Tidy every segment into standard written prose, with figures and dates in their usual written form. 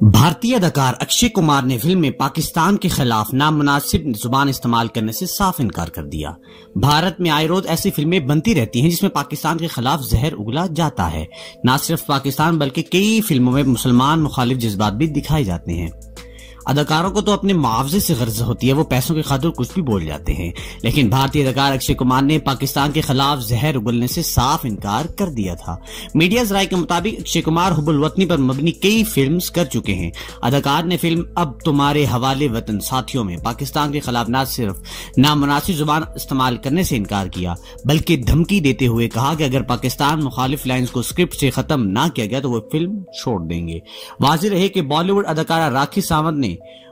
भारतीय अदाकार अक्षय कुमार ने फिल्म में पाकिस्तान के खिलाफ नामुनासिब जुबान इस्तेमाल करने से साफ इनकार कर दिया। भारत में आए रोज ऐसी फिल्में बनती रहती हैं जिसमें पाकिस्तान के खिलाफ जहर उगला जाता है। न सिर्फ पाकिस्तान बल्कि कई फिल्मों में मुसलमान मुखालिफ जज्बात भी दिखाए जाते हैं। अदाकारों को तो अपने मुआवजे से गर्ज होती है, वो पैसों की खातिर कुछ भी बोल जाते हैं, लेकिन भारतीय अदाकार अक्षय कुमार ने पाकिस्तान के खिलाफ जहर उगलने से साफ इनकार कर दिया था। मीडिया राय के मुताबिक अक्षय कुमार हुब्बुल वतनी पर मबनी कई फिल्म्स कर चुके हैं। अदाकार ने फिल्म अब तुम्हारे हवाले वतन साथियों में पाकिस्तान के खिलाफ न सिर्फ नामुनासिब जुबान इस्तेमाल करने से इनकार किया बल्कि धमकी देते हुए कहा कि अगर पाकिस्तान मुखालिफ लाइन्स को स्क्रिप्ट से खत्म ना किया गया तो वो फिल्म छोड़ देंगे। वाज़ेह रहे कि बॉलीवुड अदाकारा राखी सावंत ने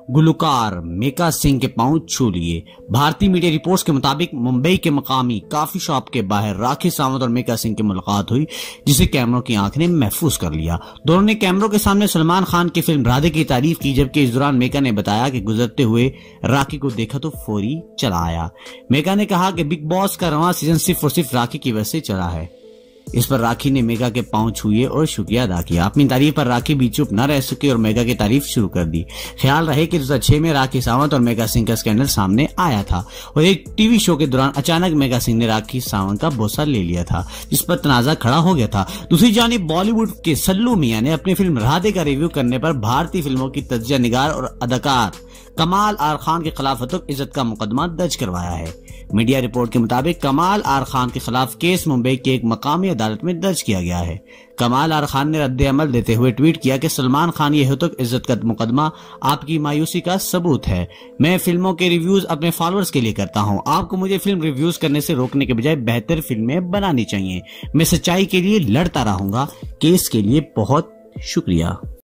गुलकार मेका सिंह के पांव छू लिए। भारतीय मीडिया रिपोर्ट्स के मुताबिक मुंबई के मकामी कॉफी शॉप के बाहर राखी सावंत और मेका सिंह की मुलाकात हुई, जिसे कैमरों की आंख ने महफूज कर लिया। दोनों ने कैमरों के सामने सलमान खान की फिल्म राधे की तारीफ की, जबकि इस दौरान मेका ने बताया कि गुजरते हुए राखी को देखा तो फौरी चला आया। मेका ने कहा कि बिग बॉस का रवां सीजन सिर्फ और सिर्फ राखी की वजह से चला है। इस पर राखी ने मेगा के पांव छुए और शुक्रिया अदा किया। अपनी तारीफ पर राखी भी चुप न रह सकी और मेगा की तारीफ शुरू कर दी। ख्याल रहे कि 2006 में राखी सावंत और मेगा सिंह का स्कैंडल सामने आया था और एक टीवी शो के दौरान अचानक मेगा सिंह ने राखी सावंत का बोसा ले लिया था, जिस पर तनाजा खड़ा हो गया था। दूसरी जानिब बॉलीवुड के सल्लू मियां ने अपनी फिल्म राधे का रिव्यू करने पर भारतीय फिल्मों की तज्जिया निगार और अदाकार कमाल आर खान के खिलाफ हतक इज्जत का मुकदमा दर्ज करवाया है। मीडिया रिपोर्ट के मुताबिक कमाल आर खान के खिलाफ केस मुंबई की एक मकामी अदालत में दर्ज किया गया है। कमाल आर खान ने रद्द अमल देते हुए ट्वीट किया कि सलमान खान ये हतक इज्जत का मुकदमा आपकी मायूसी का सबूत है। मैं फिल्मों के रिव्यूज अपने फॉलोअर्स के लिए करता हूं। आपको मुझे फिल्म रिव्यूज करने से रोकने के बजाय बेहतर फिल्में बनानी चाहिए। मैं सच्चाई के लिए लड़ता रहूंगा। केस के लिए बहुत शुक्रिया।